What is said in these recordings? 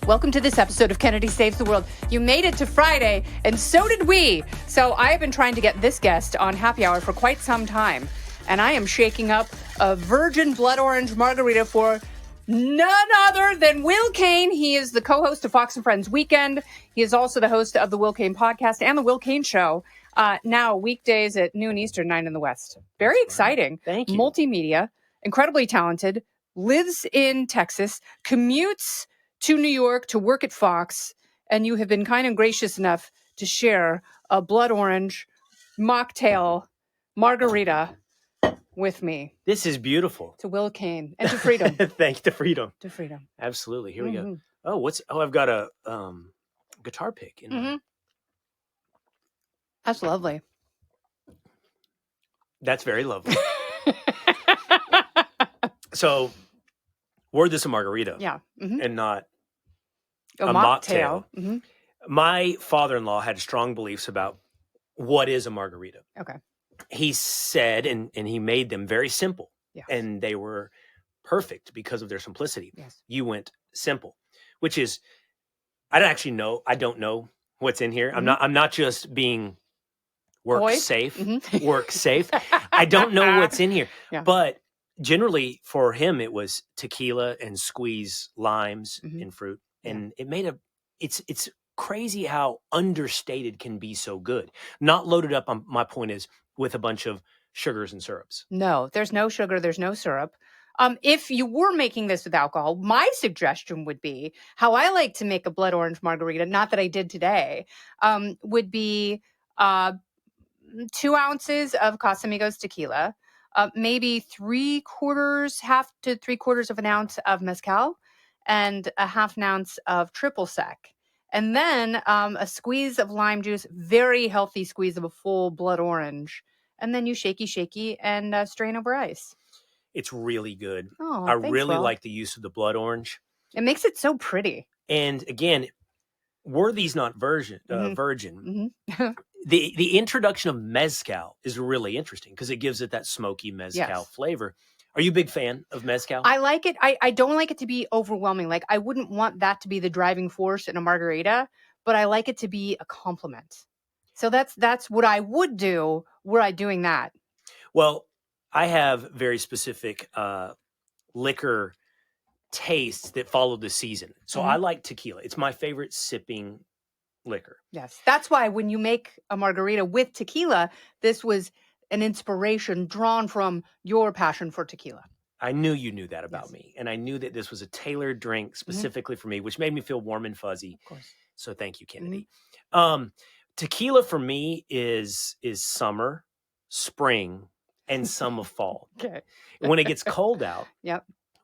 Welcome to this episode of Kennedy Saves the World. You made it to Friday, and so did we. So I have been trying to get this guest on Happy Hour for quite some time, and I am shaking up a virgin blood orange margarita for none other than Will Cain. He is the co-host of Fox and Friends Weekend. He is also the host of the Will Cain podcast and the Will Cain Show, now weekdays at noon Eastern, 9 in the West. Very exciting. Thank you. Multimedia, incredibly talented, lives in Texas, commutes to New York to work at Fox, and you have been kind and gracious enough to share a blood orange mocktail margarita with me. This is beautiful. To Will Cain and to freedom. Thanks to freedom. To freedom. Absolutely. Here we go. Oh, I've got a guitar pick in there. That's lovely. That's very lovely. So, word this a margarita. Yeah. And not A a mocktail. mocktail. My father-in-law had strong beliefs about what is a margarita. Okay. He said, and he made them very simple. Yes. And they were perfect because of their simplicity. Yes. You went simple, which is, I don't know what's in here. I'm not just being work safe. I don't know what's in here. Yeah. But generally for him, it was tequila and squeeze limes and fruit. And it made it's crazy how understated can be so good. Not loaded up, my point is, with a bunch of sugars and syrups. No, there's no sugar, there's no syrup. If you were making this with alcohol, my suggestion would be how I like to make a blood orange margarita, not that I did today, would be 2 ounces of Casamigos tequila, maybe half to 3/4 of an ounce of mezcal, and a half an ounce of triple sec. And then a squeeze of lime juice, very healthy squeeze of a full blood orange. And then you shaky, and strain over ice. It's really good. Oh, I thanks, really Will. like the use of the blood orange. It makes it so pretty. And again, Worthy's not virgin. The introduction of mezcal is really interesting because it gives it that smoky mezcal flavor. Are you a big fan of mezcal? I like it. I don't like it to be overwhelming. Like, I wouldn't want that to be the driving force in a margarita, but I like it to be a compliment. So that's what I would do were I doing that. Well, I have very specific liquor tastes that follow the season. So I like tequila. It's my favorite sipping liquor. Yes. That's why when you make a margarita with tequila, this was an inspiration drawn from your passion for tequila. I knew you knew that about me. And I knew that this was a tailored drink specifically for me, which made me feel warm and fuzzy. Of course. So thank you, Kennedy. Tequila for me is summer, spring, and some of fall. Okay. When it gets cold out,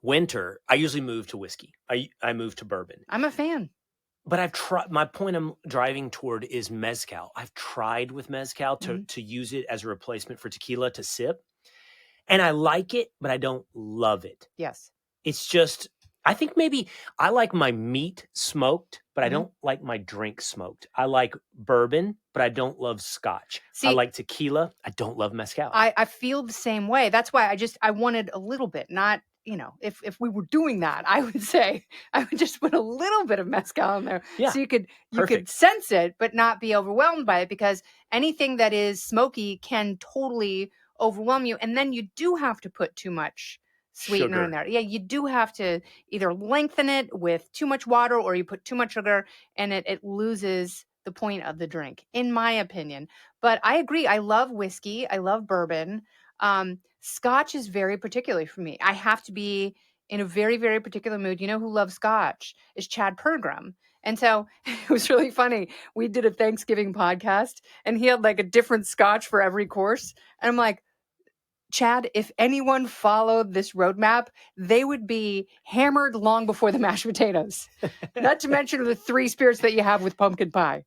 winter, I usually move to whiskey. I move to bourbon. I'm a fan. But I've tried. My point I'm driving toward is mezcal. I've tried with mezcal to use it as a replacement for tequila to sip. And I like it, but I don't love it. Yes. It's just, I think maybe I like my meat smoked, but I don't like my drink smoked. I like bourbon, but I don't love scotch. See, I like tequila. I don't love mezcal. I feel the same way. That's why I wanted a little bit, not, if we were doing that, I would say I would just put a little bit of mezcal in there. Yeah, so you could sense it, but not be overwhelmed by it, because anything that is smoky can totally overwhelm you. And then you do have to put too much sweetener in there. Yeah, you do have to either lengthen it with too much water, or you put too much sugar and it loses the point of the drink, in my opinion. But I agree. I love whiskey. I love bourbon. Scotch is very particular for me. I have to be in a very, very particular mood. You know who loves scotch is Chad Pergram. And so it was really funny. We did a Thanksgiving podcast and he had like a different scotch for every course. And I'm like, Chad, if anyone followed this roadmap, they would be hammered long before the mashed potatoes. Not to mention the 3 spirits that you have with pumpkin pie.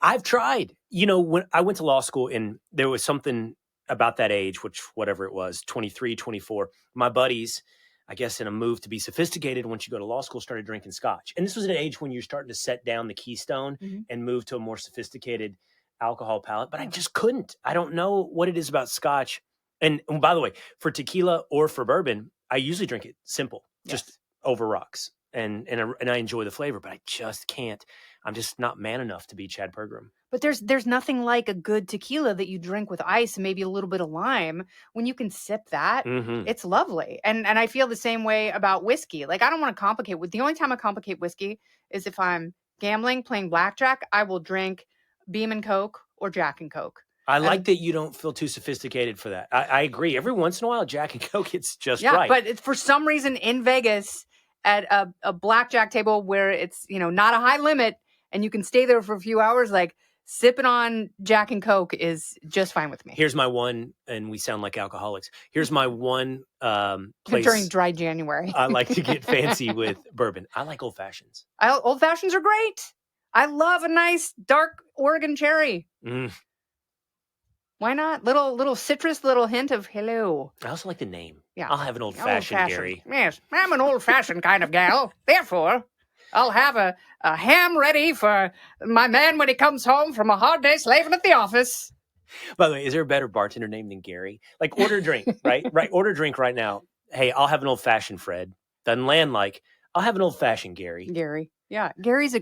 I've tried. When I went to law school, and there was something about that age, which whatever it was, 23, 24, my buddies, I guess in a move to be sophisticated once you go to law school, started drinking scotch. And this was an age when you're starting to set down the keystone and move to a more sophisticated alcohol palate. But I just couldn't. I don't know what it is about scotch. And by the way, for tequila or for bourbon, I usually drink it simple, just over rocks. and I enjoy the flavor, but I just can't. I'm just not man enough to be Chad Pergram. But there's nothing like a good tequila that you drink with ice and maybe a little bit of lime. When you can sip that, Mm-hmm. it's lovely. And I feel the same way about whiskey. Like, I don't want to complicate with the only time I complicate whiskey is if I'm gambling, playing blackjack. I will drink Beam and Coke or Jack and Coke. I like And that you don't feel too sophisticated for that. I agree. Every once in a while, Jack and Coke, it's just yeah, right. but for some reason in Vegas at a blackjack table where it's, not a high limit and you can stay there for a few hours, like, sipping on Jack and Coke is just fine with me. Here's my one, and we sound like alcoholics. Here's my one place during dry January. I like to get fancy with bourbon. I like old fashions. Old fashions are great. I love a nice dark Oregon cherry. Mm. Why not? Little citrus, little hint of hello. I also like the name. Yeah. I'll have an old fashioned, Gary. Yes, I'm an old fashioned kind of gal. Therefore, I'll have a ham ready for my man when he comes home from a hard day slaving at the office. By the way, is there a better bartender name than Gary? Like, order a drink, right? Right. Order a drink right now. Hey, I'll have an old fashioned, Fred. Doesn't land like, I'll have an old fashioned, Gary. Gary. Yeah.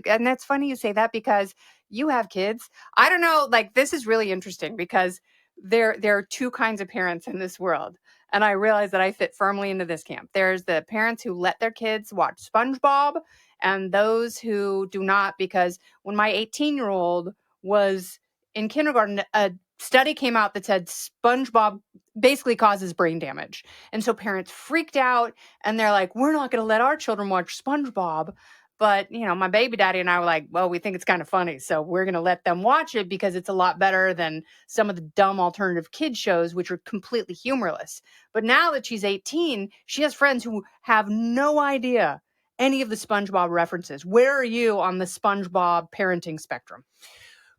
And that's funny you say that because you have kids. I don't know. Like, this is really interesting because there are two kinds of parents in this world. And I realize that I fit firmly into this camp. There's the parents who let their kids watch SpongeBob and those who do not, because when my 18-year-old was in kindergarten, a study came out that said SpongeBob basically causes brain damage. And so parents freaked out and they're like, we're not going to let our children watch SpongeBob. But, my baby daddy and I were like, well, we think it's kind of funny. So we're going to let them watch it because it's a lot better than some of the dumb alternative kid shows, which are completely humorless. But now that she's 18, she has friends who have no idea any of the SpongeBob references. Where are you on the SpongeBob parenting spectrum?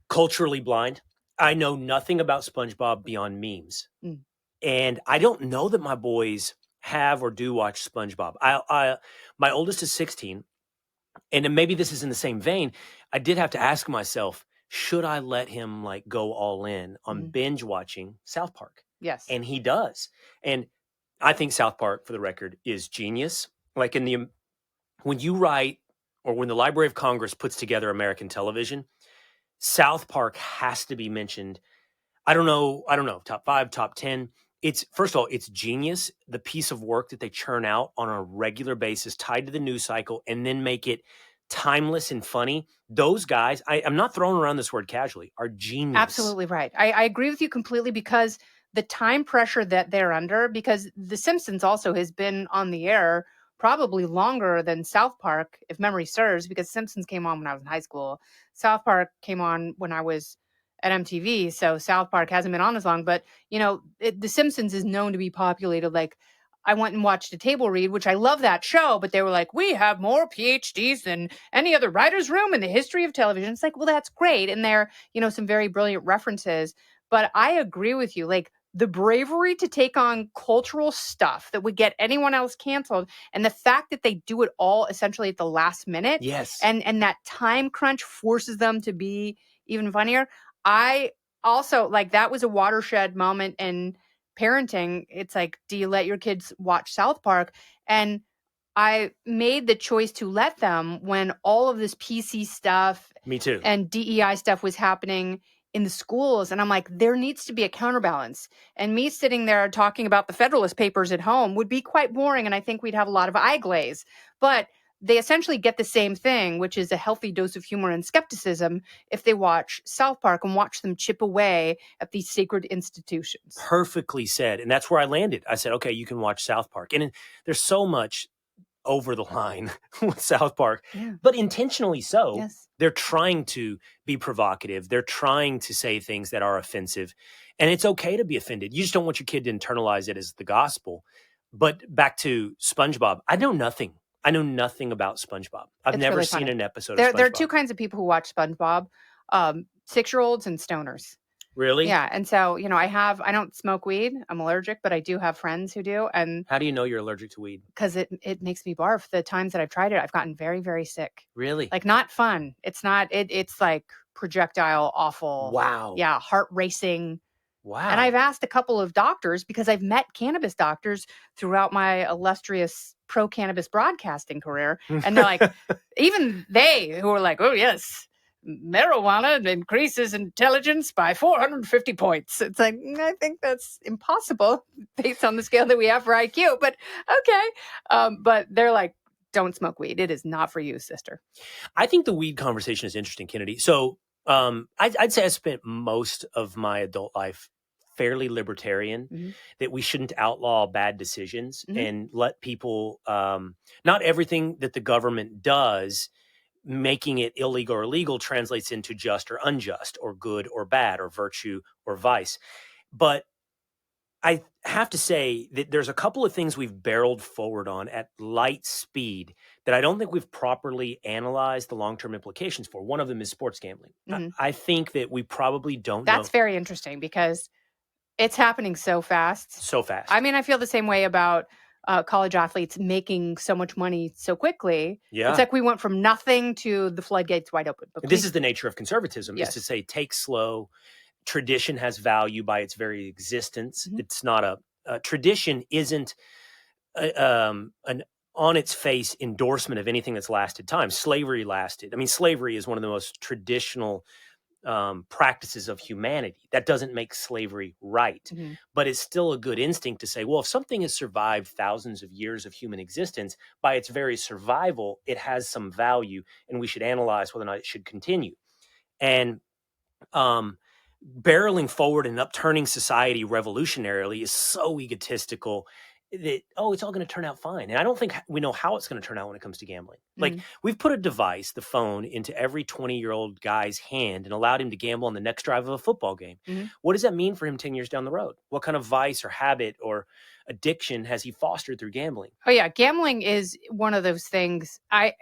Culturally blind. I know nothing about SpongeBob beyond memes. And I don't know that my boys have or do watch SpongeBob. My oldest is 16. And then maybe this is in the same vein. I did have to ask myself, should I let him like go all in on binge watching South Park? Yes. And he does. And I think South Park, for the record, is genius. Like when you write or when the Library of Congress puts together American television, South Park has to be mentioned. I don't know, top 5, top 10. It's, first of all, it's genius, the piece of work that they churn out on a regular basis tied to the news cycle and then make it timeless and funny. Those guys, I'm not throwing around this word casually, are genius. Absolutely right. I agree with you completely because the time pressure that they're under, because The Simpsons also has been on the air probably longer than South Park, if memory serves, because Simpsons came on when I was in high school. South Park came on when I was at MTV, so South Park hasn't been on as long. But, The Simpsons is known to be populated. Like, I went and watched a table read, which I love that show, but they were like, we have more PhDs than any other writer's room in the history of television. It's like, well, that's great. And there, some very brilliant references. But I agree with you. Like, the bravery to take on cultural stuff that would get anyone else canceled, and the fact that they do it all essentially at the last minute. Yes. And that time crunch forces them to be even funnier. I also, like, that was a watershed moment in parenting. It's like, do you let your kids watch South Park? And I made the choice to let them when all of this PC stuff, me too, and DEI stuff was happening in the schools. And I'm like, there needs to be a counterbalance. And me sitting there talking about the Federalist Papers at home would be quite boring. And I think we'd have a lot of eye glaze. But they essentially get the same thing, which is a healthy dose of humor and skepticism if they watch South Park and watch them chip away at these sacred institutions. Perfectly said. And that's where I landed. I said, okay, you can watch South Park. And there's so much over the line with South Park, but intentionally so. Yes. They're trying to be provocative. They're trying to say things that are offensive. And it's okay to be offended. You just don't want your kid to internalize it as the gospel. But back to SpongeBob, I know nothing about SpongeBob. I've never really seen funny. an episode of SpongeBob. There are two kinds of people who watch SpongeBob, 6-year-olds and stoners. Really? Yeah. And so, I don't smoke weed. I'm allergic, but I do have friends who do. And how do you know you're allergic to weed? Because it makes me barf. The times that I've tried it, I've gotten very, very sick. Really? Like, not fun. It's not, it's like projectile, awful. Wow. Yeah. Heart racing. Wow. And I've asked a couple of doctors, because I've met cannabis doctors throughout my illustrious pro-cannabis broadcasting career. And they're like, even they who are like, oh, yes, marijuana increases intelligence by 450 points. It's like, I think that's impossible based on the scale that we have for IQ, but okay. But they're like, don't smoke weed. It is not for you, sister. I think the weed conversation is interesting, Kennedy. So I'd say I spent most of my adult life fairly libertarian, that we shouldn't outlaw bad decisions and let people, not everything that the government does, making it illegal or legal, translates into just or unjust or good or bad or virtue or vice. But I have to say that there's a couple of things we've barreled forward on at light speed that I don't think we've properly analyzed the long-term implications for. One of them is sports gambling. I think that we probably don't know. That's very interesting because it's happening so fast. So fast. I mean, I feel the same way about college athletes making so much money so quickly. Yeah. It's like we went from nothing to the floodgates wide open. But this is the nature of conservatism, Yes. is to say, take slow. Tradition has value by its very existence. It's not a tradition isn't an on its face endorsement of anything that's lasted time. Slavery lasted. I mean, slavery is one of the most traditional practices of humanity. That doesn't make slavery right, but it's still a good instinct to say, well, if something has survived thousands of years of human existence, by its very survival, it has some value, and we should analyze whether or not it should continue. And barreling forward and upturning society revolutionarily is so egotistical that, it's all going to turn out fine. And I don't think we know how it's going to turn out when it comes to gambling. Like, we've put a device, the phone, into every 20-year-old guy's hand and allowed him to gamble on the next drive of a football game. What does that mean for him 10 years down the road? What kind of vice or habit or addiction has he fostered through gambling? Oh yeah, gambling is one of those things.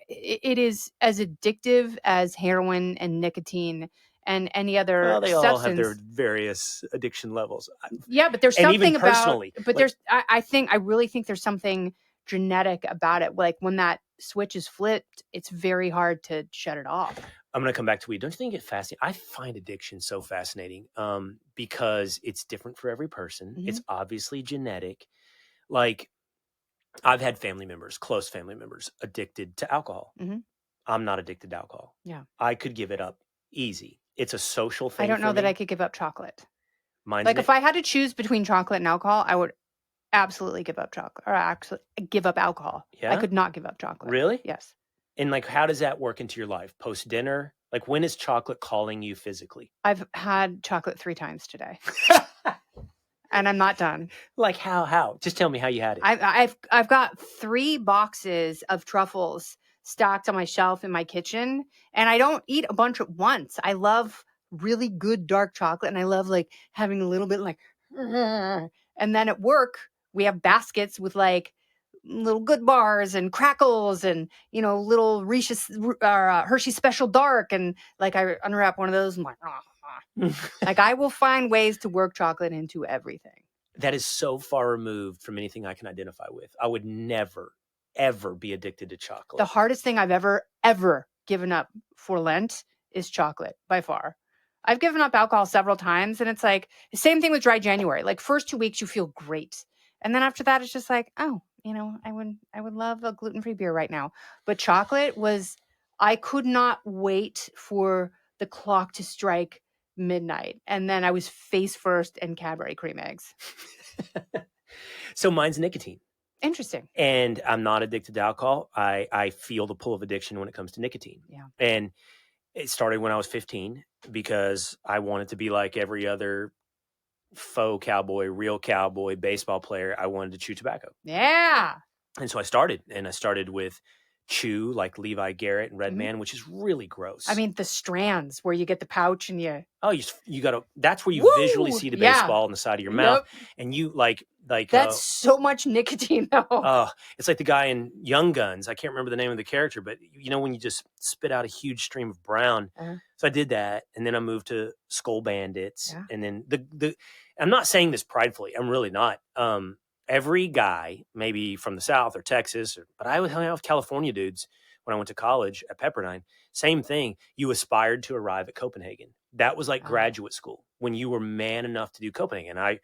It is as addictive as heroin and nicotine and any other well, they substance. all have their various addiction levels. Yeah, but there's something even personally, about. But there's, I really think there's something genetic about it. Like when that switch is flipped, it's very hard to shut it off. I'm going to come back to weed. Don't you think it fascinating? I find addiction so fascinating because it's different for every person. It's obviously genetic. Like, I've had family members, close family members, addicted to alcohol. I'm not addicted to alcohol. Yeah, I could give it up easy. It's a social thing. I don't know for that me. I could give up chocolate. Mine's like if I had to choose between chocolate and alcohol, I would absolutely give up chocolate, or actually give up alcohol. Yeah? I could not give up chocolate. Really? Yes. And like, how does that work into your life? Post dinner? Like, when is chocolate calling you physically? I've had chocolate 3 times today. And I'm not done. Like how? Just tell me how you had it. I've got 3 boxes of truffles stacked on my shelf in my kitchen, and I don't eat a bunch at once. I love really good dark chocolate, and I love like having a little bit like, and then at work we have baskets with like little good bars and crackles and little Hershey Special Dark, and like I unwrap one of those and I'm like, like I will find ways to work chocolate into everything. That is so far removed from anything I can identify with. I would never, ever be addicted to chocolate. The hardest thing I've ever given up for Lent is chocolate, by far. I've given up alcohol several times, and it's like the same thing with dry January. Like, first 2 weeks you feel great, and then after that it's just like, oh, I would love a gluten-free beer right now. But chocolate was, I could not wait for the clock to strike midnight, and then I was face first in Cadbury cream eggs. So mine's nicotine. Interesting. And I'm not addicted to alcohol. I feel the pull of addiction when it comes to nicotine. Yeah. And it started when I was 15 because I wanted to be like every other faux cowboy, real cowboy, baseball player. I wanted to chew tobacco. Yeah. And so I started with chew, like Levi Garrett and Redman, which is really gross. I mean, the strands where you get the pouch and you gotta, that's where you visually see the baseball on the side of your mouth. And you like that's so much nicotine though. It's like the guy in Young Guns. I can't remember the name of the character, but when you just spit out a huge stream of brown. So I did that. And then I moved to Skull Bandits. Yeah. And then I'm not saying this pridefully. I'm really not. Every guy, maybe from the South or Texas, but I was hanging out with California dudes when I went to college at Pepperdine. Same thing. You aspired to arrive at Copenhagen. That was like graduate school when you were man enough to do Copenhagen. I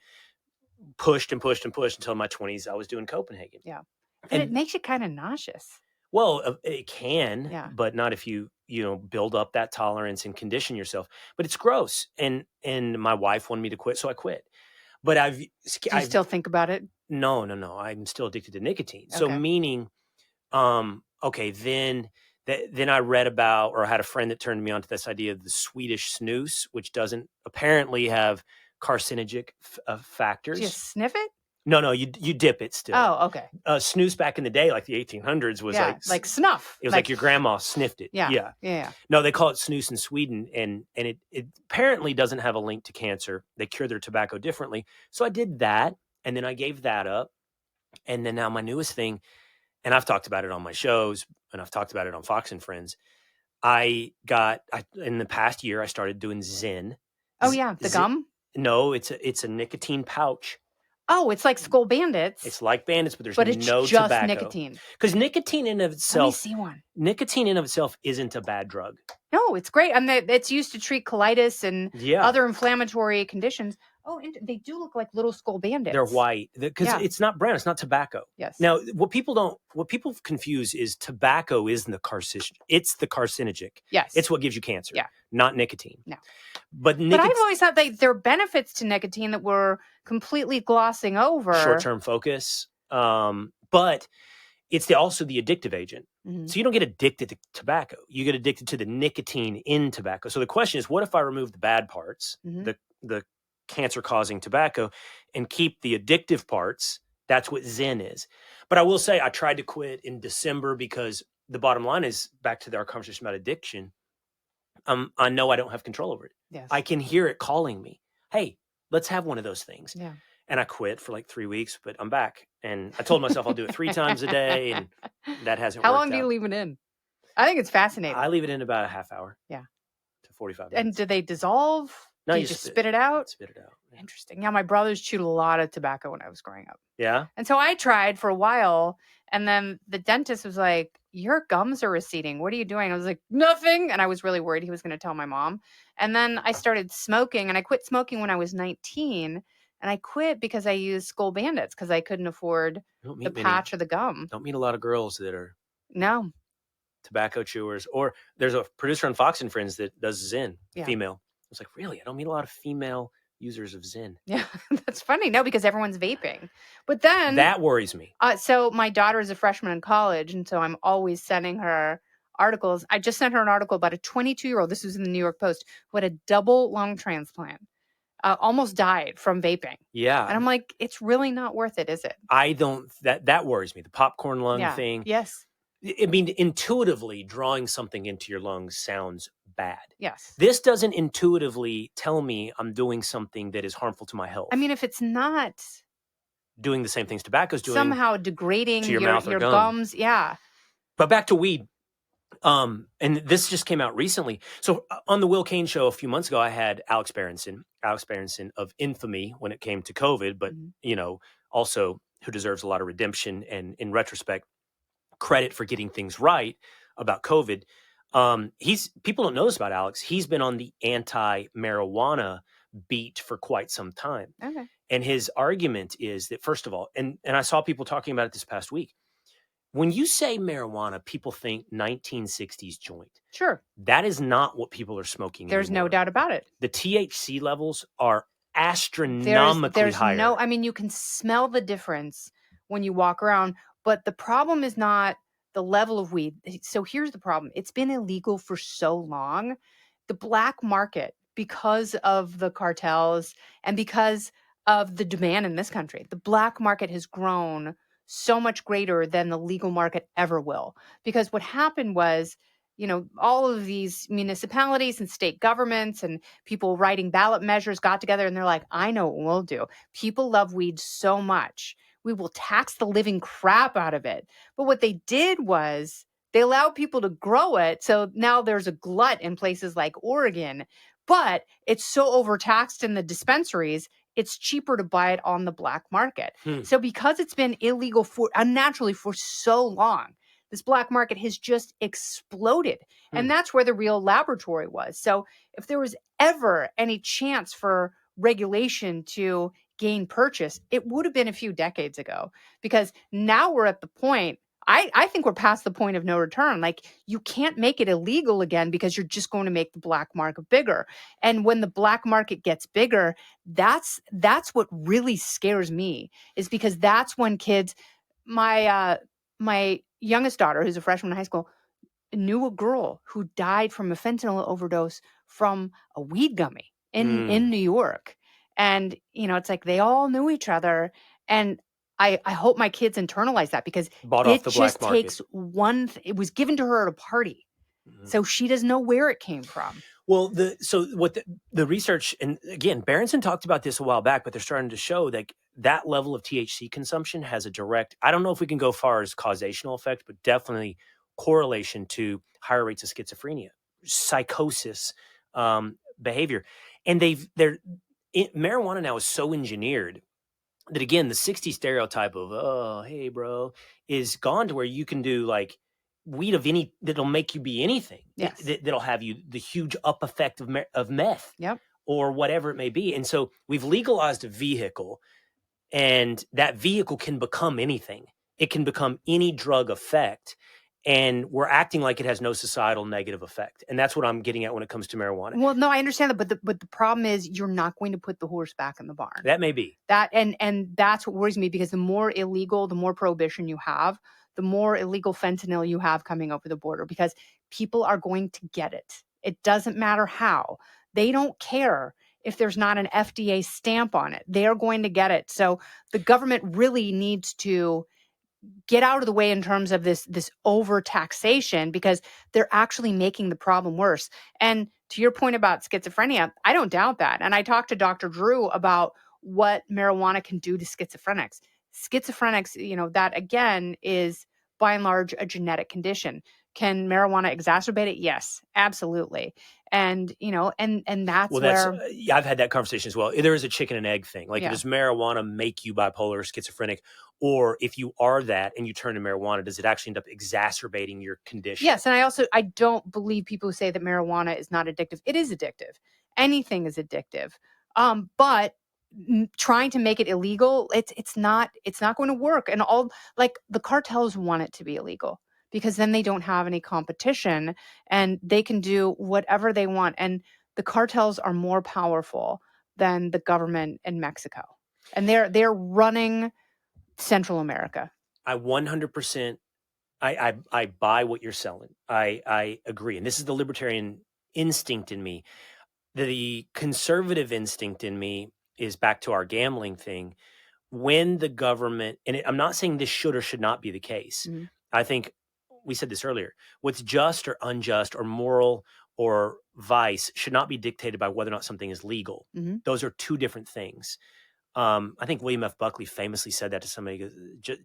pushed and pushed and pushed until my 20s. I was doing Copenhagen. Yeah. But it makes you kind of nauseous. Well, it can, Yeah. but not if you build up that tolerance and condition yourself. But it's gross, and my wife wanted me to quit, so I quit. But Do you still think about it? no, I'm still addicted to nicotine. So Okay. meaning, okay, then I read about, or I had a friend that turned me on to this idea of the Swedish snus, which doesn't apparently have carcinogenic Do you factors. sniff it? No, you dip it still. Oh, okay. Snus back in the day, like the 1800s, was like snuff. it was like your grandma sniffed it. Yeah. No, they call it snus in Sweden, and it apparently doesn't have a link to cancer. They cure their tobacco differently. So I did that, and then I gave that up. And then now my newest thing, and I've talked about it on my shows, and I've talked about it on Fox and Friends. In the past year, I started doing Zyn. Oh yeah, the gum? No, it's a nicotine pouch. Oh, it's like Skull Bandits. It's like Bandits, but there's it's no just tobacco. Nicotine. Because nicotine in of itself, Let me see one. Nicotine in of itself isn't a bad drug. No, it's great. I mean, it's used to treat colitis and other inflammatory conditions. Oh, and they do look like little Skull Bandits. They're white because it's not brown. It's not tobacco. Yes. Now, what people confuse is tobacco is the carcinogen. It's the carcinogenic. Yes. It's what gives you cancer. Yeah. Not nicotine. No. But I've always thought that there are benefits to nicotine that we're completely glossing over. Short-term focus. But it's also the addictive agent. Mm-hmm. So you don't get addicted to tobacco. You get addicted to the nicotine in tobacco. So the question is, what if I remove the bad parts, mm-hmm. the cancer-causing tobacco, and keep the addictive parts? That's what Zyn is. But I will say I tried to quit in December because the bottom line is, back to our conversation about addiction, I know I don't have control over it. Yes. I can hear it calling me. Hey, let's have one of those things. Yeah. And I quit for like 3 weeks, but I'm back. And I told myself I'll do it 3 times a day, and that hasn't worked out. How long do you leave it in? I think it's fascinating. I leave it in about a half hour. Yeah. To 45 minutes. And do they dissolve? No, do you just spit it out? Spit it out. Yeah. Interesting. Yeah, my brothers chewed a lot of tobacco when I was growing up. Yeah? And so I tried for a while, and then the dentist was like, your gums are receding. What are you doing? I was like, nothing. And I was really worried he was going to tell my mom. And then I started smoking, and I quit smoking when I was 19. And I quit because I used Skull Bandits because I couldn't afford the patch or the gum. Don't meet a lot of girls that are tobacco chewers. Or there's a producer on Fox and Friends that does Zyn, female. I was like, really? I don't meet a lot of female users of Zyn. Yeah, that's funny. No, because everyone's vaping. But then that worries me. So my daughter is a freshman in college, and so I'm always sending her articles. I just sent her an article about a 22-year-old. This was in the New York Post, who had a double lung transplant. Almost died from vaping. Yeah. And I'm like, it's really not worth it, is it? I don't, that worries me. The popcorn lung thing. Yes. I mean, intuitively drawing something into your lungs sounds bad. Yes. This doesn't intuitively tell me I'm doing something that is harmful to my health. I mean, if it's not doing the same things tobacco's doing. Somehow degrading to your mouth or your gums. Yeah. But back to weed. And this just came out recently. So on the Will Cain show a few months ago, I had Alex Berenson of infamy when it came to COVID, but also who deserves a lot of redemption and, in retrospect, credit for getting things right about COVID. People don't know this about Alex. He's been on the anti-marijuana beat for quite some time. Okay. And his argument is that, first of all, and I saw people talking about it this past week, when you say marijuana, people think 1960s joint. Sure. That is not what people are smoking There's anymore. No doubt about it. The THC levels are astronomically higher. I mean, you can smell the difference when you walk around, but the problem is not the level of weed. So here's the problem. It's been illegal for so long. The black market, because of the cartels and because of the demand in this country, the black market has grown so much greater than the legal market ever will. Because what happened was, all of these municipalities and state governments and people writing ballot measures got together and they're like, I know what we'll do. People love weed so much. We will tax the living crap out of it. But what they did was they allowed people to grow it. So now there's a glut in places like Oregon, but it's so overtaxed in the dispensaries, it's cheaper to buy it on the black market. So because it's been illegal unnaturally for so long, this black market has just exploded. And that's where the real laboratory was. So if there was ever any chance for regulation to gain purchase, it would have been a few decades ago, because now we're at the point. I think we're past the point of no return. Like, you can't make it illegal again, because you're just going to make the black market bigger. And when the black market gets bigger, that's what really scares me, is because that's when kids, my youngest daughter, who's a freshman in high school, knew a girl who died from a fentanyl overdose from a weed gummy in New York. And, it's like they all knew each other. And I hope my kids internalize that, because Bought off it the black just market. takes it was given to her at a party. So she doesn't know where it came from. Well, the research, and again, Berenson talked about this a while back, but they're starting to show that level of THC consumption has a direct, I don't know if we can go far as causational effect, but definitely correlation to higher rates of schizophrenia, psychosis, behavior. And marijuana now is so engineered that, again, the 60s stereotype of, oh, hey, bro, is gone, to where you can do like weed of any, that'll make you be anything. Yes. That'll have you the huge up effect of meth. Yep. Or whatever it may be. And so we've legalized a vehicle, and that vehicle can become anything. It can become any drug effect. And we're acting like it has no societal negative effect. And that's what I'm getting at when it comes to marijuana. Well, no, I understand that, but the problem is, you're not going to put the horse back in the barn. That may be. That and that's what worries me, because the more illegal, the more prohibition you have, the more illegal fentanyl you have coming over the border, because people are going to get it. It doesn't matter how. They don't care if there's not an FDA stamp on it. They are going to get it. So the government really needs to get out of the way in terms of this over taxation, because they're actually making the problem worse. And to your point about schizophrenia, I don't doubt that. And I talked to Dr. Drew about what marijuana can do to schizophrenics. Schizophrenics, that again is by and large a genetic condition. Can marijuana exacerbate it? Yes, absolutely. And and that's where I've had that conversation as well. There is a chicken and egg thing. Like, Yeah. does marijuana make you bipolar or schizophrenic? Or if you are that and you turn to marijuana, does it actually end up exacerbating your condition? Yes, and I don't believe people who say that marijuana is not addictive. It is addictive. Anything is addictive. But trying to make it illegal, it's not going to work. And all, like, the cartels want it to be illegal, because then they don't have any competition and they can do whatever they want. And the cartels are more powerful than the government in Mexico. And they're running Central America. I 100%, I buy what you're selling. I agree. And this is the libertarian instinct in me. The conservative instinct in me is back to our gambling thing. When the government, and I'm not saying this should or should not be the case. Mhm. I think we said this earlier. What's just or unjust or moral or vice should not be dictated by whether or not something is legal. Mhm. Those are two different things. I think William F. Buckley famously said that to somebody.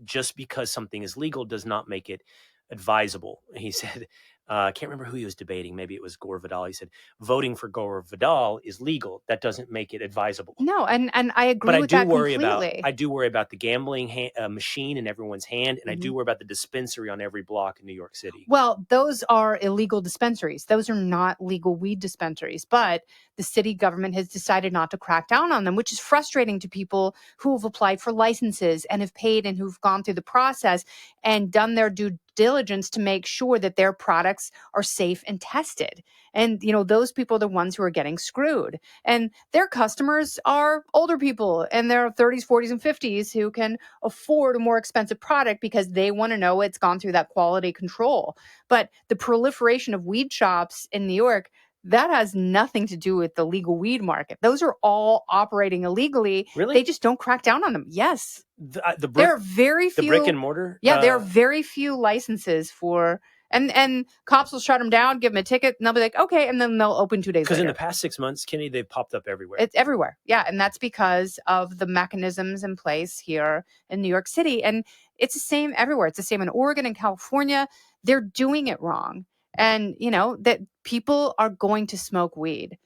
Just because something is legal does not make it advisable. He said, I can't remember who he was debating. Maybe it was Gore Vidal. He said, voting for Gore Vidal is legal. That doesn't make it advisable. No, and I agree with that completely. I do worry about the gambling machine in everyone's hand, and I do worry about the dispensary on every block in New York City. Well, those are illegal dispensaries. Those are not legal weed dispensaries, but the city government has decided not to crack down on them, which is frustrating to people who have applied for licenses and have paid and who've gone through the process and done their due diligence to make sure that their products are safe and tested. And, those people are the ones who are getting screwed. And their customers are older people in their 30s, 40s, and 50s who can afford a more expensive product because they want to know it's gone through that quality control. But the proliferation of weed shops in New York, that has nothing to do with the legal weed market. Those are all operating illegally. Really? They just don't crack down on them. Yes. There are very few. The brick and mortar? Yeah, there are very few licenses for, and cops will shut them down, give them a ticket, and they'll be like, okay, and then they'll open 2 days later. Because in the past 6 months, Kenny, they've popped up everywhere. It's everywhere. Yeah, and that's because of the mechanisms in place here in New York City. And it's the same everywhere. It's the same in Oregon and California. They're doing it wrong. And, that people are going to smoke weed.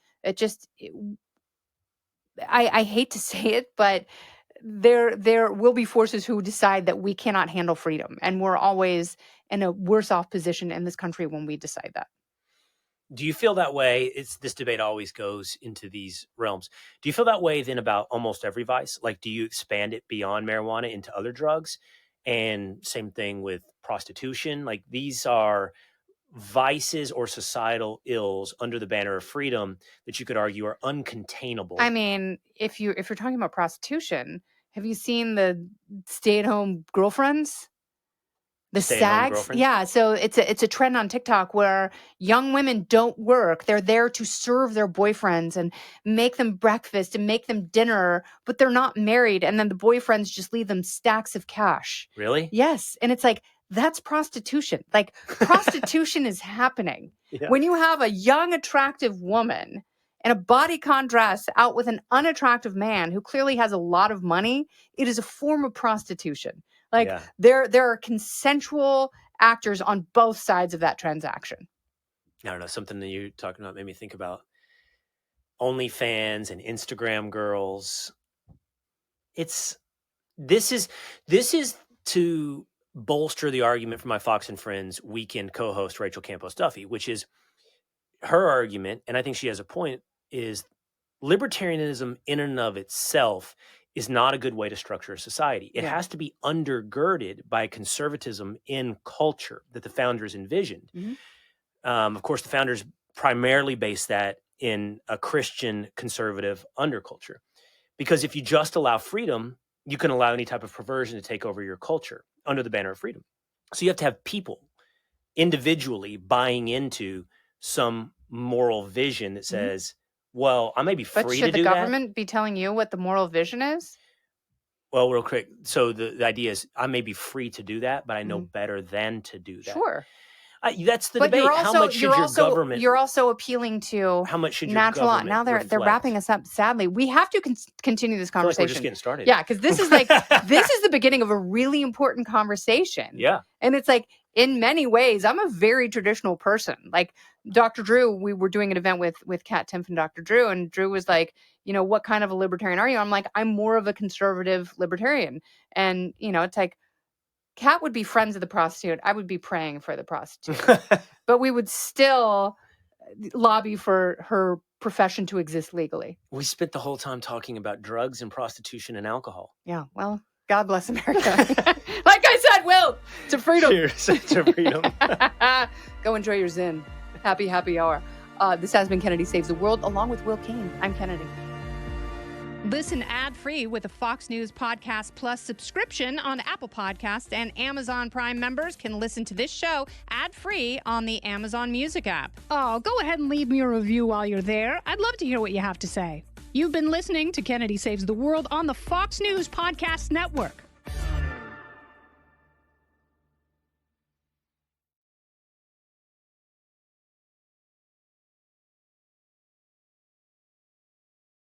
I hate to say it, but there will be forces who decide that we cannot handle freedom. And we're always in a worse off position in this country when we decide that. Do you feel that way? This debate always goes into these realms. Do you feel that way then about almost every vice? Like, do you expand it beyond marijuana into other drugs? And same thing with prostitution. Like, these are vices or societal ills under the banner of freedom that you could argue are uncontainable. I mean, if you're talking about prostitution, have you seen the stay-at-home girlfriends? The SAGs? Yeah, so it's a trend on TikTok where young women don't work. They're there to serve their boyfriends and make them breakfast and make them dinner, but they're not married. And then the boyfriends just leave them stacks of cash. Really? Yes. And it's like, that's prostitution. Like, prostitution is happening. Yeah. When you have a young, attractive woman in a bodycon dress out with an unattractive man who clearly has a lot of money, it is a form of prostitution. Like, there are consensual actors on both sides of that transaction. I don't know, something that you're talking about made me think about OnlyFans and Instagram girls. This is to bolster the argument for my Fox and Friends weekend co-host Rachel Campos Duffy, which is her argument, and I think she has a point, is libertarianism in and of itself is not a good way to structure a society. It has to be undergirded by conservatism in culture that the founders envisioned. Of course, the founders primarily based that in a Christian conservative underculture. Because if you just allow freedom, you can allow any type of perversion to take over your culture under the banner of freedom. So you have to have people individually buying into some moral vision that says, well, I may be free to do that. But should the government be telling you what the moral vision is? Well, real quick. So the idea is I may be free to do that, but I know better than to do that. Sure. That's the debate. How much should your government? You're also appealing to how much should your natural law. Now they're wrapping us up. Sadly, we have to continue this conversation. Like we're just getting started. Yeah, because this is this is the beginning of a really important conversation. Yeah, and it's like, in many ways, I'm a very traditional person. Like Dr. Drew, we were doing an event with Kat Timpf and Dr. Drew, and Drew was like, what kind of a libertarian are you? I'm like, I'm more of a conservative libertarian. And, it's like, Kat would be friends of the prostitute. I would be praying for the prostitute. But we would still lobby for her profession to exist legally. We spent the whole time talking about drugs and prostitution and alcohol. Yeah, well, God bless America. Like I said, Will, to freedom. Cheers to freedom. Go enjoy your Zen. Happy hour. This has been Kennedy Saves the World, along with Will Cain. I'm Kennedy. Listen ad-free with a Fox News Podcast Plus subscription on Apple Podcasts, and Amazon Prime members can listen to this show ad-free on the Amazon Music app. Oh, go ahead and leave me a review while you're there. I'd love to hear what you have to say. You've been listening to Kennedy Saves the World on the Fox News Podcast Network.